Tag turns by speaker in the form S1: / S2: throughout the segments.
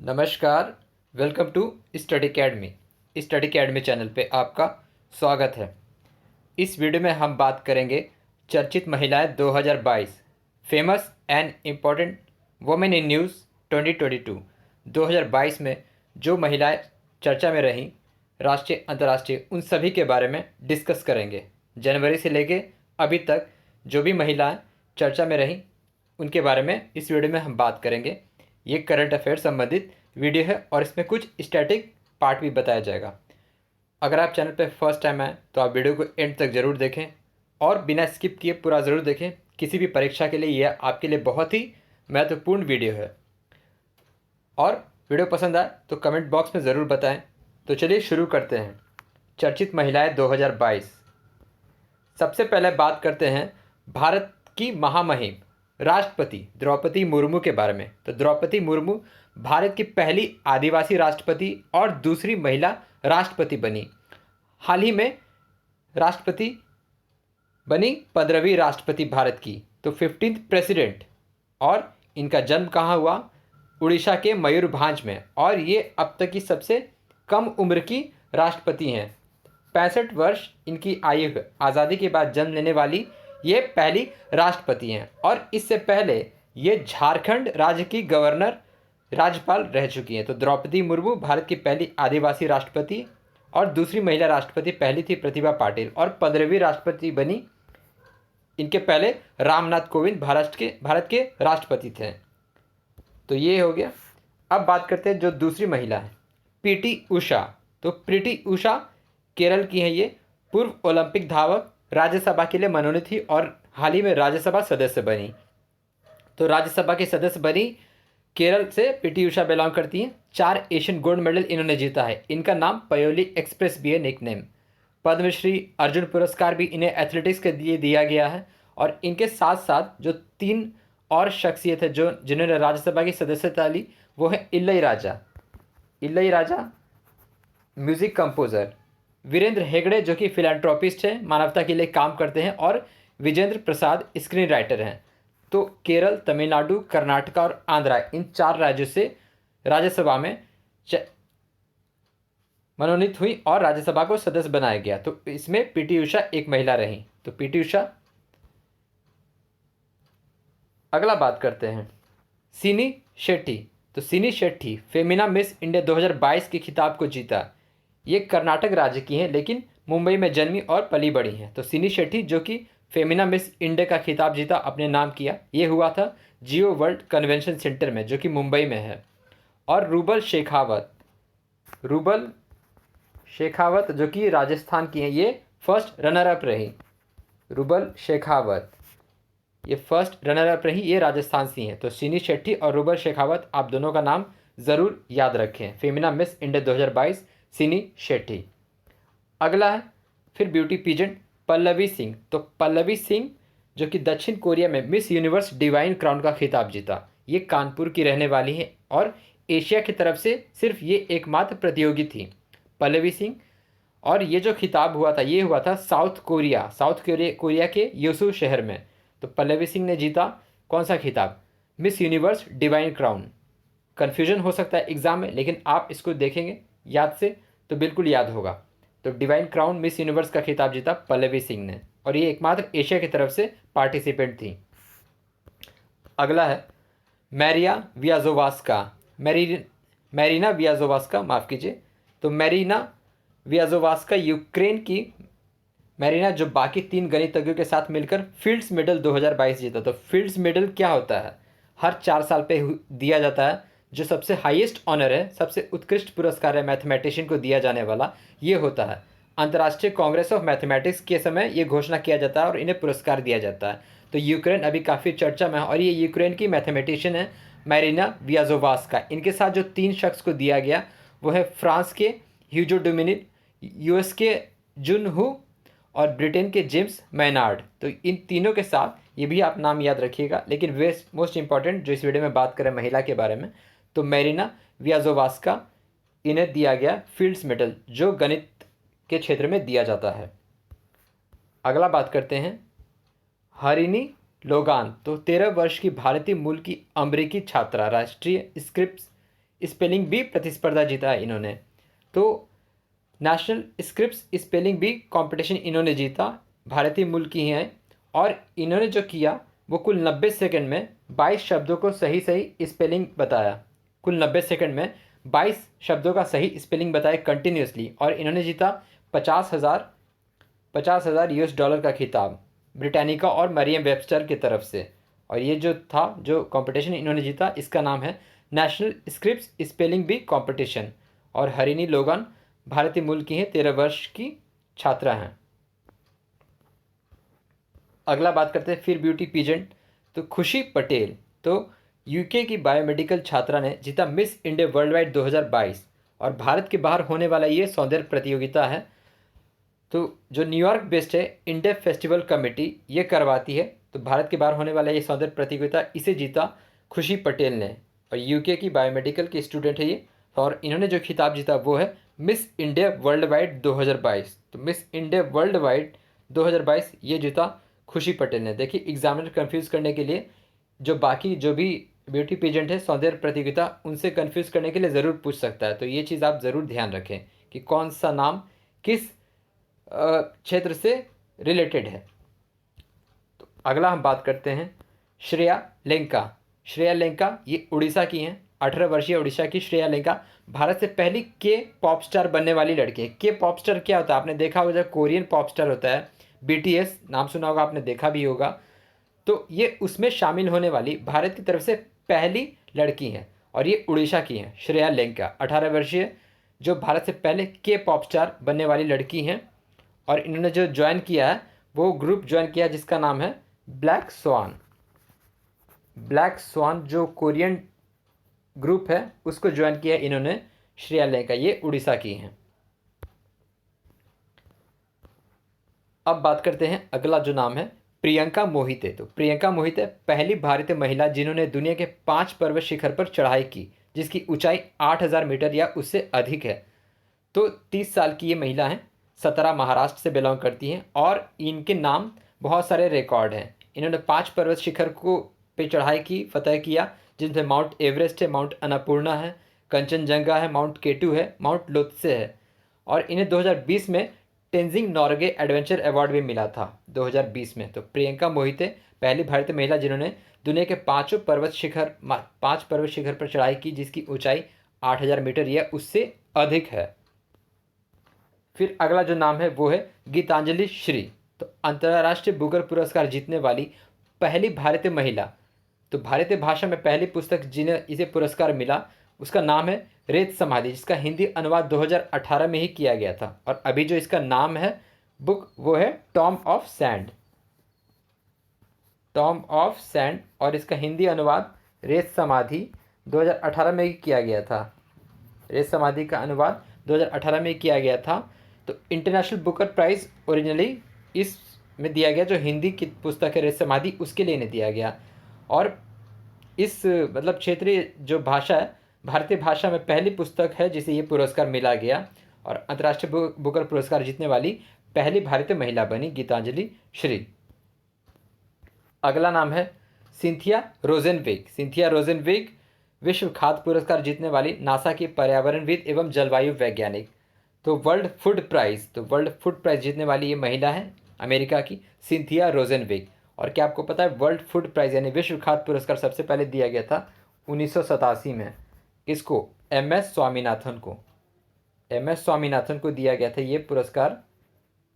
S1: नमस्कार। Welcome to study academy channel पे आपका स्वागत है। इस वीडियो में हम बात करेंगे चर्चित महिलाएं 2022 famous and important women in news 2022। 2022 में जो महिलाएं चर्चा में रहीं, राष्ट्रीय अंतर्राष्ट्रीय, उन सभी के बारे में डिस्कस करेंगे। जनवरी से लेके अभी तक जो भी महिलाएं चर्चा में रहीं उनके बारे में इस वीडियो में हम बात करेंगे। ये करंट अफेयर संबंधित वीडियो है और इसमें कुछ स्टैटिक पार्ट भी बताया जाएगा। अगर आप चैनल पर फर्स्ट टाइम आए तो आप वीडियो को एंड तक ज़रूर देखें और बिना स्किप किए पूरा ज़रूर देखें। किसी भी परीक्षा के लिए यह आपके लिए बहुत ही महत्वपूर्ण वीडियो है। और वीडियो पसंद आए तो कमेंट बॉक्स में ज़रूर बताएं। तो चलिए शुरू करते हैं। चर्चित महिलाएं 2022। सबसे पहले बात करते हैं भारत की महामहिम राष्ट्रपति द्रौपदी मुर्मू के बारे में। तो द्रौपदी मुर्मू भारत की पहली आदिवासी राष्ट्रपति और दूसरी महिला राष्ट्रपति बनी। हाल ही में राष्ट्रपति बनी 15वीं राष्ट्रपति भारत की, तो 15th प्रेसिडेंट। और इनका जन्म कहाँ हुआ? उड़ीसा के मयूरभांज में। और ये अब तक की सबसे कम उम्र की राष्ट्रपति हैं। 65 वर्ष इनकी आयु है। आज़ादी के बाद जन्म लेने वाली ये पहली राष्ट्रपति हैं। और इससे पहले ये झारखंड राज्य की गवर्नर राज्यपाल रह चुकी हैं। तो द्रौपदी मुर्मू भारत की पहली आदिवासी राष्ट्रपति और दूसरी महिला राष्ट्रपति पहली थी प्रतिभा पाटिल, और 15वीं राष्ट्रपति बनी। इनके पहले रामनाथ कोविंद भारत के राष्ट्रपति थे। तो ये हो गया। अब बात करते हैं जो दूसरी महिला है, पीटी उषा। तो पीटी उषा केरल की हैं। ये पूर्व ओलंपिक धावक, राज्यसभा के लिए मनोनीत थी और हाल ही में राज्यसभा सदस्य बनी। तो राज्यसभा के सदस्य बनी। केरल से पीटी उषा बिलोंग करती हैं। 4 एशियन गोल्ड मेडल इन्होंने जीता है। इनका नाम पयोली एक्सप्रेस भी है निकनेम। पद्मश्री, अर्जुन पुरस्कार भी इन्हें एथलेटिक्स के लिए दिया गया है। और इनके साथ साथ जो 3 और शख्सियत है जिन्होंने राज्यसभा की सदस्यता ली, वो है इलई राजा म्यूज़िक कंपोज़र, वीरेंद्र हेगड़े जो कि फिलैंथ्रोपिस्ट हैं, मानवता के लिए काम करते हैं, और विजेंद्र प्रसाद स्क्रीन राइटर हैं। तो केरल, तमिलनाडु, कर्नाटक और आंध्रा, इन 4 राज्यों से राज्यसभा में मनोनीत हुई और राज्यसभा को सदस्य बनाया गया। तो इसमें पीटी उषा एक महिला रही। तो पीटी उषा। अगला बात करते हैं सिनी शेट्टी। तो सिनी शेट्टी फेमिना मिस इंडिया 2022 के खिताब को जीता। ये कर्नाटक राज्य की हैं लेकिन मुंबई में जन्मी और पली बड़ी हैं। तो सिनी शेट्टी जो कि फेमिना मिस इंडिया का खिताब जीता, अपने नाम किया, ये हुआ था जियो वर्ल्ड कन्वेंशन सेंटर में जो कि मुंबई में है। और रूबल शेखावत जो कि राजस्थान की हैं, ये फर्स्ट रनर अप रही। रूबल शेखावत ये फर्स्ट रनर अप रही, ये राजस्थान से हैं। तो सिनी शेट्टी और रूबल शेखावत, आप दोनों का नाम ज़रूर याद रखें। फेमिना मिस इंडिया 2022 सिनी शेट्टी। अगला है फिर ब्यूटी पीजेंट पल्लवी सिंह। तो पल्लवी सिंह जो कि दक्षिण कोरिया में मिस यूनिवर्स डिवाइन क्राउन का खिताब जीता। ये कानपुर की रहने वाली हैं और एशिया की तरफ से सिर्फ ये एकमात्र प्रतियोगी थी, पल्लवी सिंह। और ये जो खिताब हुआ था, ये हुआ था साउथ कोरिया के योसू शहर में। तो पल्लवी सिंह ने जीता कौन सा खिताब? Miss universe divine crown. Confusion हो सकता है एग्जाम में, लेकिन आप इसको देखेंगे याद से तो बिल्कुल याद होगा। तो डिवाइन क्राउन मिस यूनिवर्स का खिताब जीता पल्लवी सिंह ने, और ये एकमात्र एशिया की तरफ से पार्टिसिपेंट थी। अगला है मैरीना वियाजोवास्का, माफ़ कीजिए। तो मैरीना वियाजोवास्का यूक्रेन की मैरीना, जो बाकी 3 गणितज्ञों के साथ मिलकर फील्ड्स मेडल 2022 जीता। तो फील्ड्स मेडल क्या होता है? हर 4 साल पे दिया जाता है। जो सबसे हाईएस्ट ऑनर है, सबसे उत्कृष्ट पुरस्कार है मैथमेटिशियन को दिया जाने वाला, ये होता है। अंतर्राष्ट्रीय कांग्रेस ऑफ मैथमेटिक्स के समय ये घोषणा किया जाता है और इन्हें पुरस्कार दिया जाता है। तो यूक्रेन अभी काफ़ी चर्चा में है और ये यूक्रेन की मैथमेटिशियन है मैरीना वियाजोवास्का। इनके साथ जो 3 शख्स को दिया गया वो है फ्रांस के ह्यूजो डोमिनिक, यूएस के जुन हू और ब्रिटेन के जेम्स मैनार्ड। तो इन तीनों के साथ ये भी आप नाम याद रखिएगा। लेकिन वे मोस्ट इंपॉर्टेंट जो इस वीडियो में बात करें महिला के बारे में, तो मैरीना वियाजोवास्का, इन्हें दिया गया फील्ड्स मेडल जो गणित के क्षेत्र में दिया जाता है। अगला बात करते हैं हरिनी लोगान। तो 13 वर्ष की भारतीय मूल की अमेरिकी छात्रा, राष्ट्रीय स्क्रिप्स स्पेलिंग बी प्रतिस्पर्धा जीता है इन्होंने। तो national Scripps spelling bee competition इन्होंने जीता, भारतीय मूल की हैं। और इन्होंने जो किया वो कुल 90 सेकंड में 22 शब्दों को सही सही स्पेलिंग बताया। कुल 90 सेकंड में 22 शब्दों का सही स्पेलिंग बताया कंटिन्यूसली, और इन्होंने जीता 50,000 यूएस डॉलर का खिताब ब्रिटानिका और मरियम वेबस्टर की तरफ से। और ये जो था, जो कंपटीशन इन्होंने जीता, इसका नाम है national Scripps spelling bee competition. और हरिनी लोगन भारतीय मूल की हैं, 13 वर्ष की छात्रा हैं। अगला बात करते हैं फिर ब्यूटी पीजेंट। तो खुशी पटेल, तो यूके की बायोमेडिकल छात्रा ने जीता मिस इंडिया वर्ल्ड वाइड 2022। और भारत के बाहर होने वाला ये सौंदर्य प्रतियोगिता है। तो जो न्यूयॉर्क बेस्ड है इंडिया फेस्टिवल कमेटी ये करवाती है। तो भारत के बाहर होने वाला ये सौंदर्य प्रतियोगिता, इसे जीता खुशी पटेल ने। और यूके की बायोमेडिकल की स्टूडेंट है ये। और इन्होंने जो खिताब जीता वो है मिस इंडिया वर्ल्ड वाइड 2022। तो मिस इंडिया वर्ल्ड वाइड 2022 ये जीता खुशी पटेल ने। देखिए, एग्जामिनर कंफ्यूज करने के लिए, जो बाकी जो भी ब्यूटी पेजेंट है सौंदर्य प्रतियोगिता, उनसे कंफ्यूज करने के लिए ज़रूर पूछ सकता है। तो ये चीज़ आप ज़रूर ध्यान रखें कि कौन सा नाम किस क्षेत्र से रिलेटेड है। तो अगला हम बात करते हैं श्रेया लेंका। श्रेया लेंका ये उड़ीसा की हैं। 18 वर्षीय उड़ीसा की श्रेया लेंका भारत से पहली के पॉप स्टार बनने वाली लड़की है। के पॉप स्टार क्या होता है? आपने देखा होगा, जब कोरियन पॉप स्टार होता है बीटीएस, नाम सुना होगा, आपने देखा भी होगा। तो ये उसमें शामिल होने वाली भारत की तरफ से पहली लड़की हैं। और ये उड़ीसा की हैं श्रेया लेंका, 18 वर्षीय, जो भारत से पहले के पॉप स्टार बनने वाली लड़की हैं। और इन्होंने जो ज्वाइन किया है वो ग्रुप ज्वाइन किया जिसका नाम है ब्लैक स्वान। ब्लैक स्वान जो कोरियन ग्रुप है उसको ज्वाइन किया इन्होंने श्रेया लेंका, ये उड़ीसा की हैं। अब बात करते हैं अगला जो नाम है प्रियंका मोहिते। तो प्रियंका मोहिते पहली भारतीय महिला जिन्होंने दुनिया के 5 पर्वत शिखर पर चढ़ाई की जिसकी ऊंचाई 8,000 मीटर या उससे अधिक है। तो 30 साल की ये महिला हैं, सतारा महाराष्ट्र से बिलोंग करती हैं। और इनके नाम बहुत सारे रिकॉर्ड हैं। इन्होंने 5 पर्वत शिखर को पे चढ़ाई की, फतह किया, जिनमें माउंट एवरेस्ट है, माउंट अन्नपूर्णा है, कंचनजंगा है, माउंट केटू है, माउंट लोत्से है। और इन्हें 2020 में टेंजिंग नॉर्गे एडवेंचर अवार्ड भी मिला था 2020 में। तो प्रियंका मोहिते पहली भारतीय महिला जिन्होंने दुनिया के 5 पर्वत शिखर पर चढ़ाई की जिसकी ऊंचाई 8,000 मीटर या उससे अधिक है। फिर अगला जो नाम है वो है गीतांजलि श्री। तो अंतर्राष्ट्रीय बुकर पुरस्कार जीतने वाली पहली भारतीय महिला। तो भारतीय भाषा में पहली पुस्तक जिन्हें इसे पुरस्कार मिला उसका नाम है रेत समाधि, जिसका हिंदी अनुवाद 2018 में ही किया गया था। और अभी जो इसका नाम है बुक वो है Tom of sand. Tom of sand, और इसका हिंदी अनुवाद रेत समाधि 2018 में ही किया गया था। रेत समाधि का अनुवाद 2018 में किया गया था। तो इंटरनेशनल बुकर प्राइज़ ओरिजिनली इस में दिया गया, जो हिंदी की पुस्तक है रेत समाधि उसके लिए इन्हें दिया गया। और इस मतलब क्षेत्रीय जो भाषा है, भारतीय भाषा में पहली पुस्तक है जिसे ये पुरस्कार मिला गया। और अंतर्राष्ट्रीय बुकर पुरस्कार जीतने वाली पहली भारतीय महिला बनी गीतांजलि श्री। अगला नाम है सिंथिया रोजेनविग। सिंथिया रोजेनविग विश्व खाद्य पुरस्कार जीतने वाली नासा की पर्यावरणविद एवं जलवायु वैज्ञानिक। तो वर्ल्ड फूड प्राइज जीतने वाली ये महिला है अमेरिका की सिंथिया रोजेनविग। और क्या आपको पता है वर्ल्ड फूड प्राइज यानी विश्व खाद्य पुरस्कार सबसे पहले दिया गया था 1987 में। इसको एमएस स्वामीनाथन को दिया गया था ये पुरस्कार,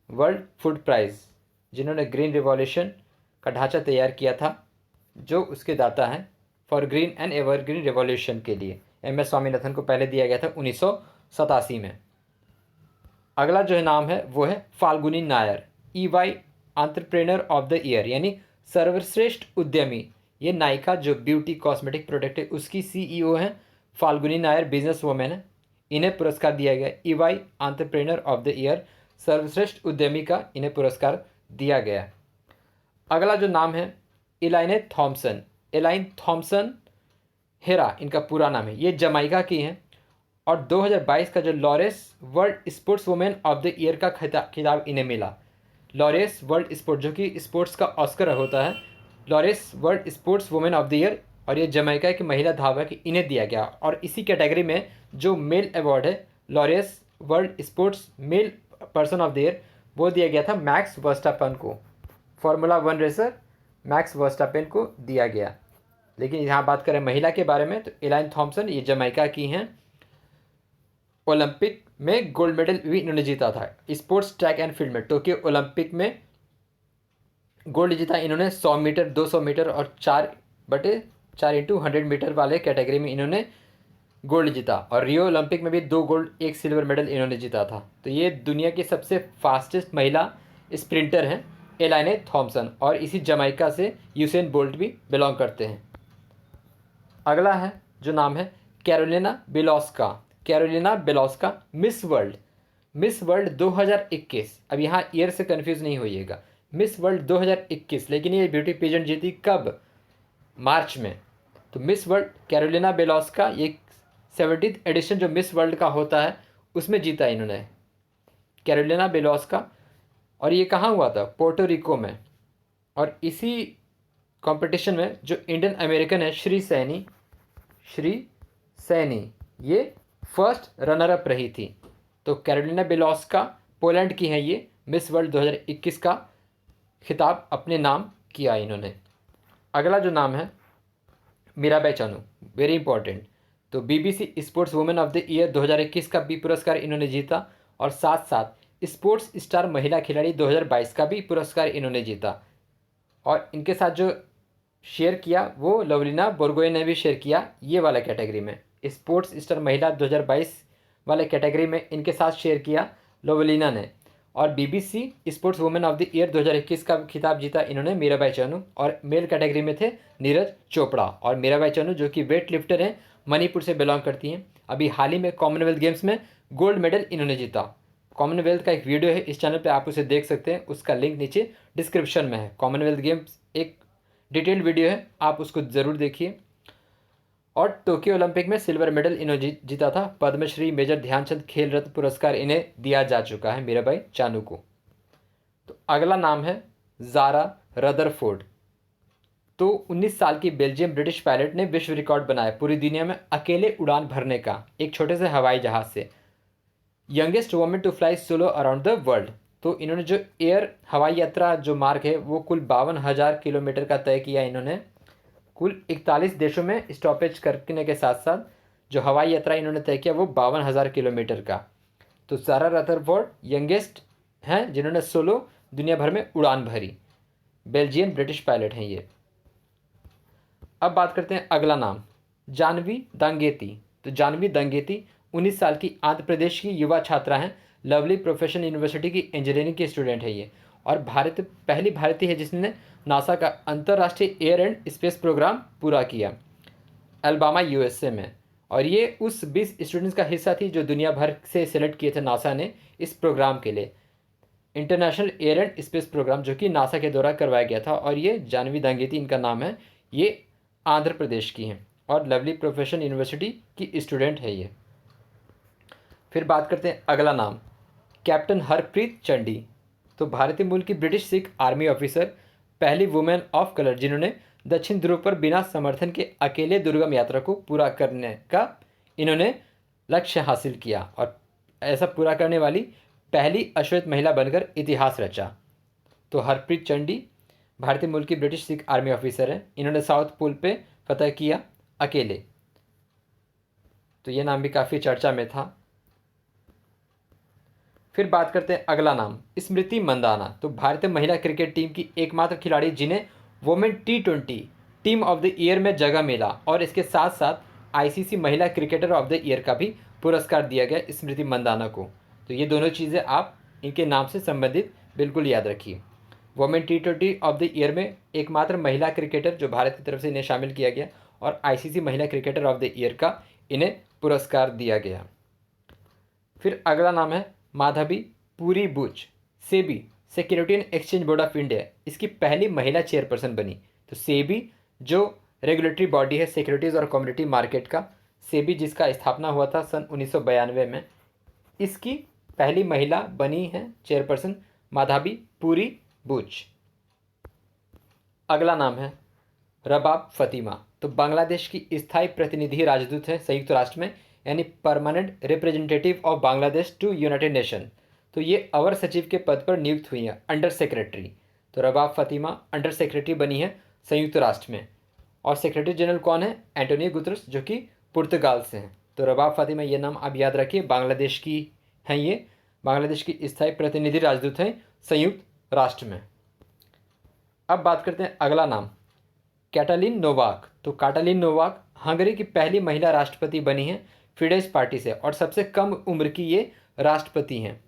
S1: वर्ल्ड फूड प्राइज, जिन्होंने ग्रीन रिवॉल्यूशन का ढांचा तैयार किया था, जो उसके दाता हैं for green and evergreen revolution के लिए। एमएस स्वामीनाथन को पहले दिया गया था 1987 में। अगला जो नाम है वो है Falguni Nair. EY entrepreneur of the year यानी सर्वश्रेष्ठ उद्यमी। ये नायका जो ब्यूटी कॉस्मेटिक प्रोडक्ट है उसकी CEO हैं फाल्गुनी नायर, बिजनेस वुमेन है। इन्हें पुरस्कार दिया गया EY entrepreneur of the year, सर्वश्रेष्ठ उद्यमी का इन्हें पुरस्कार दिया गया। अगला जो नाम है एलाइन थॉम्सन हेरा इनका पूरा नाम है। ये जमाइका की हैं। और 2022 का जो Laureus world sports women of the year का खिताब इन्हें मिला। लॉरेस वर्ल्ड स्पोर्ट, जो कि स्पोर्ट्स का ऑस्कर होता है, Laureus world sports women of the year और ये जमैका की महिला धावक इन्हें दिया गया। और इसी कैटेगरी में जो मेल अवार्ड है, Laureus world sports male person of the year, वो दिया गया था मैक्स वर्स्टापेन को। फार्मूला 1 रेसर मैक्स वर्स्टापेन को दिया गया। लेकिन यहाँ बात करें महिला के बारे में तो एलाइन थॉम्सन, ये जमैका की हैं। ओलंपिक में गोल्ड मेडल भी इन्होंने जीता था स्पोर्ट्स ट्रैक एंड फील्ड में। टोक्यो ओलंपिक में गोल्ड जीता इन्होंने 100 मीटर, 200 मीटर और 4x4 मीटर वाले कैटेगरी में इन्होंने गोल्ड जीता। और रियो ओलंपिक में भी 2 गोल्ड 1 सिल्वर मेडल इन्होंने जीता था। तो ये दुनिया की सबसे फास्टेस्ट महिला स्प्रिंटर हैं एलाइन थॉम्सन, और इसी जमैका से यूसेन बोल्ट भी बिलोंग करते हैं। अगला है जो नाम है Karolina Bielawska. Karolina Bielawska Miss World 2021। अब यहाँ ईयर से कंफ्यूज नहीं होइएगा, मिस वर्ल्ड 2021। लेकिन ये ब्यूटी पेजेंट जीती कब? मार्च में। तो मिस वर्ल्ड कैरोलिना बिलोस्का, ये 70th एडिशन जो मिस वर्ल्ड का होता है उसमें जीता इन्होंने, कैरोलिना बिलोस्का। और ये कहाँ हुआ था? पोर्टो रिको में। और इसी कंपटीशन में जो इंडियन अमेरिकन है श्री सैनी, ये फर्स्ट रनर अप रही थी। तो कैरोलिना बिलोस्का पोलैंड की हैं, ये मिस वर्ल्ड 2021 का खिताब अपने नाम किया इन्होंने। अगला जो नाम है मीराबाई चानू, वेरी इंपॉर्टेंट। तो BBC sports women of the year 2021 का भी पुरस्कार इन्होंने जीता, और साथ साथ स्पोर्ट्स स्टार महिला खिलाड़ी 2022 का भी पुरस्कार इन्होंने जीता। और इनके साथ जो शेयर किया वो लवलीना बोरगोहेन ने भी शेयर किया ये वाला कैटेगरी में। स्पोर्ट्स स्टार महिला 2022 वाले कैटेगरी में इनके साथ शेयर किया लवलीना ने। और BBC sports women of the year 2021 का खिताब जीता इन्होंने मीराबाई चानू। और मेल कैटेगरी में थे नीरज चोपड़ा। और मीराबाई चानू जो कि वेट लिफ्टर हैं, मणिपुर से बिलोंग करती हैं। अभी हाल ही में कॉमनवेल्थ गेम्स में गोल्ड मेडल इन्होंने जीता। कॉमनवेल्थ का एक वीडियो है इस चैनल पे, आप उसे देख सकते हैं, उसका लिंक नीचे डिस्क्रिप्शन में है। कॉमनवेल्थ गेम्स एक डिटेल्ड वीडियो है, आप उसको ज़रूर देखिए। और टोक्यो ओलंपिक में सिल्वर मेडल इन्होंने जीता था। पद्मश्री मेजर ध्यानचंद खेल रत्न पुरस्कार इन्हें दिया जा चुका है मीराबाई चानू को। तो अगला नाम है ज़ारा रदरफोर्ड। तो 19 साल की बेल्जियम ब्रिटिश पायलट ने विश्व रिकॉर्ड बनाया पूरी दुनिया में अकेले उड़ान भरने का, एक छोटे से हवाई जहाज़ से। Youngest women to fly solo around the world. तो इन्होंने जो एयर हवाई यात्रा जो मार्ग है वो कुल 52,000 किलोमीटर का तय किया इन्होंने। कुल 41 देशों में स्टॉपेज करने के साथ साथ जो हवाई यात्रा इन्होंने तय किया वो 52,000 किलोमीटर का। तो ज़ारा रदरफोर्ड यंगेस्ट हैं जिन्होंने सोलो दुनिया भर में उड़ान भरी, बेल्जियन ब्रिटिश पायलट हैं ये। अब बात करते हैं अगला नाम, जानवी दांगेती। तो जानवी दांगेती 19 साल की आंध्र प्रदेश की युवा छात्रा हैं। लवली प्रोफेशनल यूनिवर्सिटी की इंजीनियरिंग की स्टूडेंट है ये। और पहली भारतीय है जिसने नासा का अंतर्राष्ट्रीय एयर एंड स्पेस प्रोग्राम पूरा किया अल्बामा यूएसए में। और ये उस 20 स्टूडेंट्स का हिस्सा थी जो दुनिया भर से सिलेक्ट किए थे नासा ने इस प्रोग्राम के लिए, international air and space program, जो कि नासा के द्वारा करवाया गया था। और ये जानवी दांगेती इनका नाम है, ये आंध्र प्रदेश की हैं और लवली प्रोफेशनल यूनिवर्सिटी की स्टूडेंट है ये। फिर बात करते हैं अगला नाम, कैप्टन हरप्रीत चंडी। तो भारतीय मूल की ब्रिटिश सिख आर्मी ऑफिसर, पहली वुमेन ऑफ कलर जिन्होंने दक्षिण ध्रुव पर बिना समर्थन के अकेले दुर्गम यात्रा को पूरा करने का इन्होंने लक्ष्य हासिल किया, और ऐसा पूरा करने वाली पहली अश्वेत महिला बनकर इतिहास रचा। तो हरप्रीत चंडी भारतीय मूल की ब्रिटिश सिख आर्मी ऑफिसर हैं, इन्होंने साउथ पोल पे फतह किया अकेले। तो ये नाम भी काफ़ी चर्चा में था। फिर बात करते हैं अगला नाम, स्मृति मंदाना। तो भारतीय महिला क्रिकेट टीम की एकमात्र खिलाड़ी जिन्हें women T20 team of the year में जगह मिला, और इसके साथ साथ आईसीसी महिला क्रिकेटर ऑफ द ईयर का भी पुरस्कार दिया गया स्मृति मंदाना को। तो ये दोनों चीज़ें आप इनके नाम से संबंधित बिल्कुल याद रखिए। Women T20 of the year में एकमात्र महिला क्रिकेटर जो भारत की तरफ से इन्हें शामिल किया गया, और आईसीसी महिला क्रिकेटर ऑफ द ईयर का इन्हें पुरस्कार दिया गया। फिर अगला नाम है Madhabi Puri Buch. SEBI security and exchange board of India इसकी पहली महिला चेयरपर्सन बनी। तो सेबी जो रेगुलेटरी बॉडी है सिक्योरिटीज़ और कम्युनिटी मार्केट का, सेबी जिसका स्थापना हुआ था सन 1992 में, इसकी पहली महिला बनी है रबाब फ़ातिमा, तो बांग्लादेश की स्थायी प्रतिनिधि राजदूत है संयुक्त राष्ट्र में, यानी permanent representative of Bangladesh to United Nation. तो ये अवर सचिव के पद पर नियुक्त हुई हैं, अंडर सेक्रेटरी। तो रबाब फ़ातिमा अंडर सेक्रेटरी बनी है संयुक्त राष्ट्र में। और सेक्रेटरी जनरल कौन है? एंटोनियो गुतरस, जो कि पुर्तगाल से हैं। तो रबाब फ़ातिमा, ये नाम आप याद रखिए, बांग्लादेश की हैं, ये बांग्लादेश की स्थायी प्रतिनिधि राजदूत हैं संयुक्त राष्ट्र में। अब बात करते हैं अगला नाम, कैटालिन नोवाक। तो कैटालिन नोवाक हंगरी की पहली महिला राष्ट्रपति बनी हैं फिडेस पार्टी से, और सबसे कम उम्र की ये राष्ट्रपति हैं।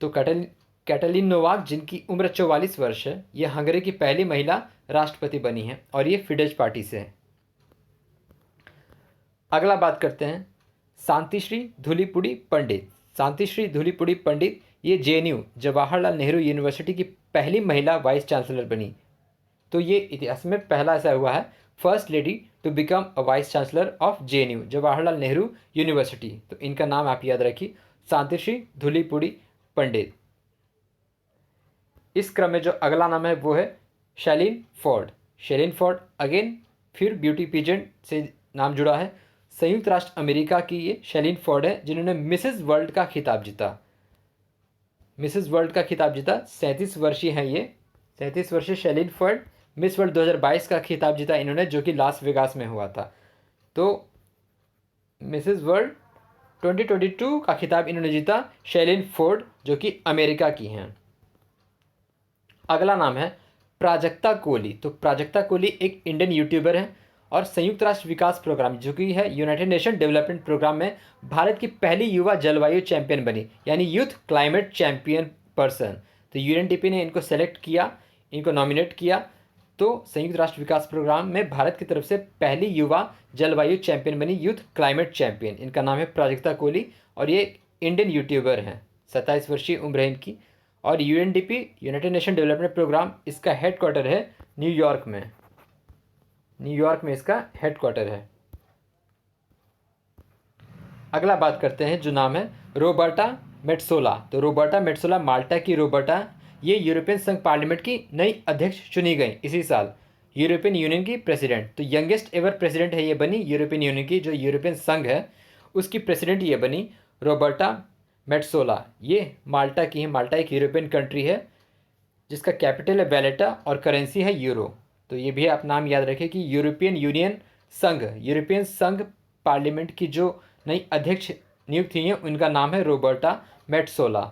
S1: तो कैटालिन नोवाक, जिनकी उम्र 44 वर्ष है, ये हंगरी की पहली महिला राष्ट्रपति बनी हैं और ये फिडेस पार्टी से है। अगला बात करते हैं शांतिश्री धूलीपुड़ी पंडित। शांतिश्री धूलीपुड़ी पंडित ये जेएनयू जवाहरलाल नेहरू यूनिवर्सिटी की पहली महिला वाइस चांसलर बनी। तो ये इतिहास में पहला ऐसा हुआ है, first lady to become a vice chancellor of JNU Jawaharlal Nehru university. तो इनका नाम आप याद रखिए, शांतिश्री धूलीपुड़ी पंडित। इस क्रम में जो अगला नाम है वो है शैलीन फोर्ड। शैलीन फोर्ड अगेन फिर ब्यूटी पीजेंट से नाम जुड़ा है। संयुक्त राष्ट्र अमेरिका की ये शैलीन फोर्ड है, जिन्होंने मिसेस वर्ल्ड का खिताब जीता। मिसेस वर्ल्ड का खिताब जीता, 37 वर्षीय हैं ये। 37 वर्षीय शैलीन फोर्ड मिस वर्ल्ड 2022 का खिताब जीता इन्होंने, जो कि लास वेगास में हुआ था। तो मिसेस वर्ल्ड 2022 का खिताब इन्होंने जीता, शैलीन फोर्ड, जो कि अमेरिका की हैं। अगला नाम है प्राजक्ता कोहली। तो प्राजक्ता कोहली एक इंडियन यूट्यूबर है और संयुक्त राष्ट्र विकास प्रोग्राम, जो कि है यूनाइटेड नेशन डेवलपमेंट प्रोग्राम में भारत की पहली युवा जलवायु चैंपियन बनी, यानी यूथ क्लाइमेट चैंपियन पर्सन। तो यूएनडीपी ने इनको सेलेक्ट किया, इनको नॉमिनेट किया। तो संयुक्त राष्ट्र विकास प्रोग्राम में भारत की तरफ से पहली युवा जलवायु चैंपियन बनी, यूथ क्लाइमेट चैंपियन। इनका नाम है प्राजक्ता कोहली और ये इंडियन यूट्यूबर हैं, 27 वर्षीय उम्र है इनकी। और UNDP United Nation development program, इसका हेडक्वार्टर है न्यूयॉर्क में। न्यूयॉर्क में इसका हेडक्वार्टर है। अगला बात करते हैं जो नाम है रोबर्टा मेट्सोला। तो रोबर्टा मेट्सोला माल्टा की रोबर्टा, ये यूरोपियन संघ पार्लियामेंट की नई अध्यक्ष चुनी गई इसी साल, यूरोपियन यूनियन की प्रेसिडेंट। तो यंगेस्ट एवर प्रेसिडेंट है ये बनी यूरोपियन यूनियन की, जो यूरोपियन संघ है उसकी प्रेसिडेंट ये बनी रोबर्टा मेट्सोला। ये माल्टा की है। माल्टा एक यूरोपियन कंट्री है जिसका कैपिटल है वैलेटा और करेंसी है यूरो। तो ये भी आप नाम याद रखें कि यूरोपियन संघ पार्लियामेंट की जो नई अध्यक्ष नियुक्त हुई हैं उनका नाम है रोबर्टा मेट्सोला।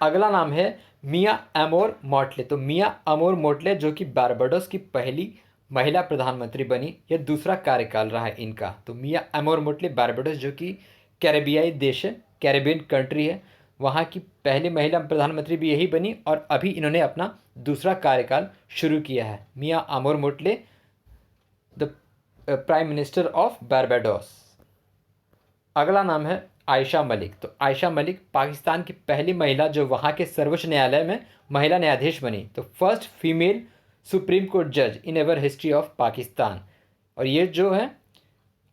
S1: अगला नाम है मिया अमोर मॉटले। तो मिया अमोर मॉटले, जो कि बारबाडोस की पहली महिला प्रधानमंत्री बनी, यह दूसरा कार्यकाल रहा है इनका। तो मिया अमोर मॉटले बारबाडोस, जो कि कैरेबियाई देश है, कैरेबियन कंट्री है, वहाँ की पहली महिला प्रधानमंत्री भी यही बनी और अभी इन्होंने अपना दूसरा कार्यकाल शुरू किया है। Mia Amor Mottley, the prime minister of Barbados. अगला नाम है आयशा मलिक। तो आयशा मलिक पाकिस्तान की पहली महिला जो वहाँ के सर्वोच्च न्यायालय में महिला न्यायाधीश बनी। तो फर्स्ट फीमेल सुप्रीम कोर्ट जज in ever history of Pakistan. और ये जो है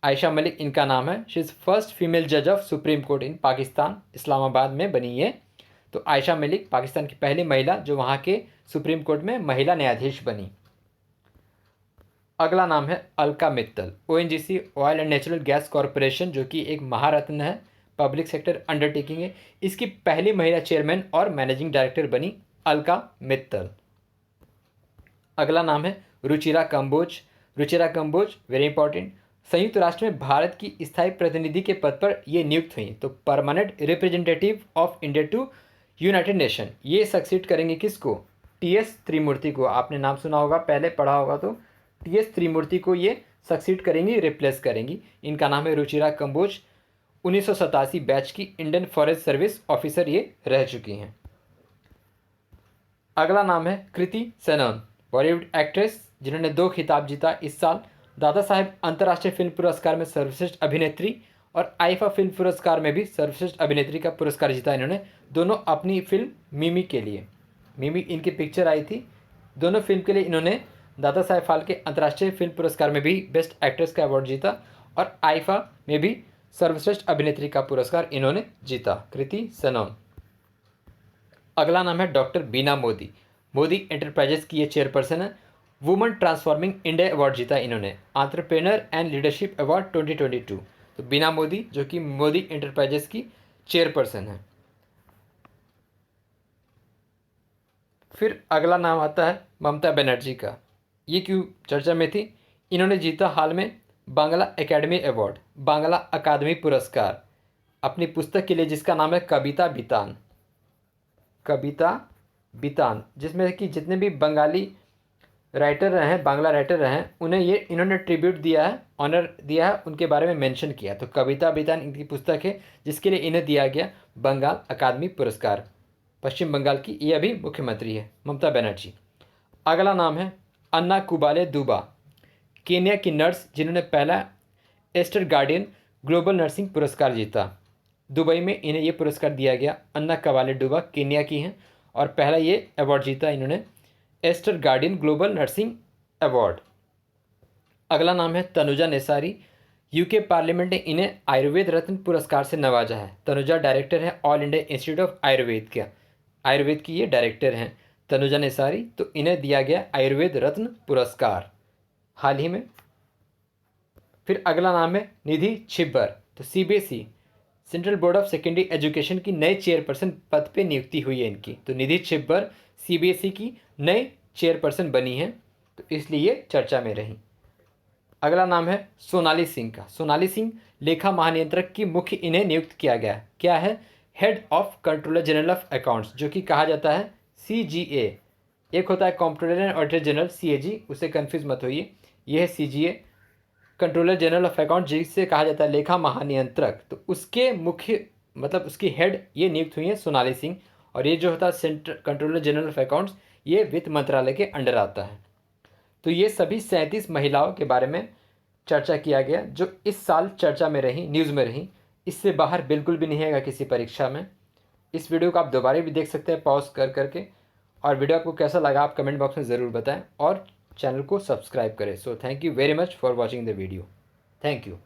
S1: आयशा मलिक, इनका नाम है, शी इज़ फर्स्ट फीमेल जज ऑफ सुप्रीम कोर्ट इन पाकिस्तान, इस्लामाबाद में बनी है। तो आयशा मलिक पाकिस्तान की पहली महिला जो वहाँ के सुप्रीम कोर्ट में महिला न्यायाधीश बनी। अगला नाम है Alka Mittal. ONGC oil and natural gas corporation, जो कि एक महारत्न है, पब्लिक सेक्टर अंडरटेकिंग है, इसकी पहली महिला चेयरमैन और मैनेजिंग डायरेक्टर बनी अलका मित्तल। अगला नाम है रुचिरा कंबोज। रुचिरा कंबोज वेरी इंपॉर्टेंट, संयुक्त राष्ट्र में भारत की स्थायी प्रतिनिधि के पद पर ये नियुक्त हुई। तो permanent representative of India to United Nation. ये सक्सीड करेंगे किसको? टीएस त्रिमूर्ति को। आपने नाम सुना होगा, पहले पढ़ा होगा, तो टीएस त्रिमूर्ति को ये सक्सीड करेंगी, रिप्लेस करेंगी। इनका नाम है रुचिरा कंबोज। 1987 बैच की इंडियन फॉरेस्ट सर्विस ऑफिसर ये रह चुकी हैं। अगला नाम है कृति सेनन, बॉलीवुड एक्ट्रेस, जिन्होंने 2 खिताब जीता इस साल, दादा साहेब अंतर्राष्ट्रीय फिल्म पुरस्कार में सर्वश्रेष्ठ अभिनेत्री और आईफा फिल्म पुरस्कार में भी सर्वश्रेष्ठ अभिनेत्री का पुरस्कार जीता इन्होंने, दोनों अपनी फिल्म मिमी के लिए। मिमी इनकी पिक्चर आई थी, दोनों फिल्म के लिए इन्होंने दादा साहेब फाल्के अंतर्राष्ट्रीय फिल्म पुरस्कार में भी बेस्ट एक्ट्रेस का अवार्ड जीता और आईफा में भी सर्वश्रेष्ठ अभिनेत्री का पुरस्कार इन्होंने जीता, कृति सेनन। अगला नाम है डॉक्टर बीना मोदी। मोदी एंटरप्राइजेस की ये चेयरपर्सन है। वुमन ट्रांसफॉर्मिंग इंडिया अवार्ड जीता इन्होंने, एंटरप्रेन्योर एंड लीडरशिप अवार्ड 2022। तो बीना मोदी जो कि मोदी एंटरप्राइजेस की चेयरपर्सन है। फिर अगला नाम आता है ममता बनर्जी का। ये क्यों चर्चा में थी? इन्होंने जीता हाल में बांग्ला एकेडमी अवार्ड, बांग्ला अकादमी पुरस्कार, अपनी पुस्तक के लिए जिसका नाम है कविता बितान। कविता बितान, जिसमें कि जितने भी बंगाली राइटर रहे हैं, बांग्ला राइटर रहे हैं, उन्हें ये इन्होंने ट्रिब्यूट दिया है, ऑनर दिया है, उनके बारे में मेंशन किया। तो कविता बितान इनकी पुस्तक है जिसके लिए इन्हें दिया गया बंगाल अकादमी पुरस्कार। पश्चिम बंगाल की ये अभी मुख्यमंत्री है ममता बनर्जी। अगला नाम है अन्ना कुबाले दुबा, केन्या की नर्स जिन्होंने पहला एस्टर गार्डियन ग्लोबल नर्सिंग पुरस्कार जीता। दुबई में इन्हें ये पुरस्कार दिया गया। अन्ना कबाले डुबा केन्या की हैं और पहला ये अवार्ड जीता इन्होंने, Aster guardian global nursing award. अगला नाम है तनुजा नेसारी। यूके पार्लियामेंट ने इन्हें आयुर्वेद रत्न पुरस्कार से नवाजा है। तनुजा डायरेक्टर है all India institute of Ayurveda के, आयुर्वेद की ये डायरेक्टर हैं तनुजा नेसारी। तो इन्हें दिया गया आयुर्वेद रत्न पुरस्कार हाल ही में। फिर अगला नाम है निधि छिब्बर। तो CBSE central board of secondary education की नए चेयरपर्सन पद पे नियुक्ति हुई है इनकी। तो निधि छिब्बर सीबीएसई की नए चेयरपर्सन बनी हैं, तो इसलिए चर्चा में रही। अगला नाम है सोनाली सिंह का। सोनाली सिंह लेखा महानियंत्रक की मुख्य इन्हें नियुक्त किया गया। क्या है? Head of controller general of accounts, जो कि कहा जाता है CGA। एक होता है controller and auditor general CAG, उसे कन्फ्यूज मत होइए। यह है CGA, controller general of account, जिसे कहा जाता है लेखा महानियंत्रक। तो उसके मुख्य मतलब उसकी हेड ये नियुक्त हुई है सोनाली सिंह। और ये जो होता है central controller general of accounts, ये वित्त मंत्रालय के अंडर आता है। तो ये सभी 37 महिलाओं के बारे में चर्चा किया गया जो इस साल चर्चा में रही, न्यूज़ में रही। इससे बाहर बिल्कुल भी नहीं आएगा किसी परीक्षा में। इस वीडियो को आप दोबारा भी देख सकते हैं पॉज कर करके। और वीडियो आपको कैसा लगा आप कमेंट बॉक्स में ज़रूर बताएं और चैनल को सब्सक्राइब करें। So thank you very much for watching the video. Thank you.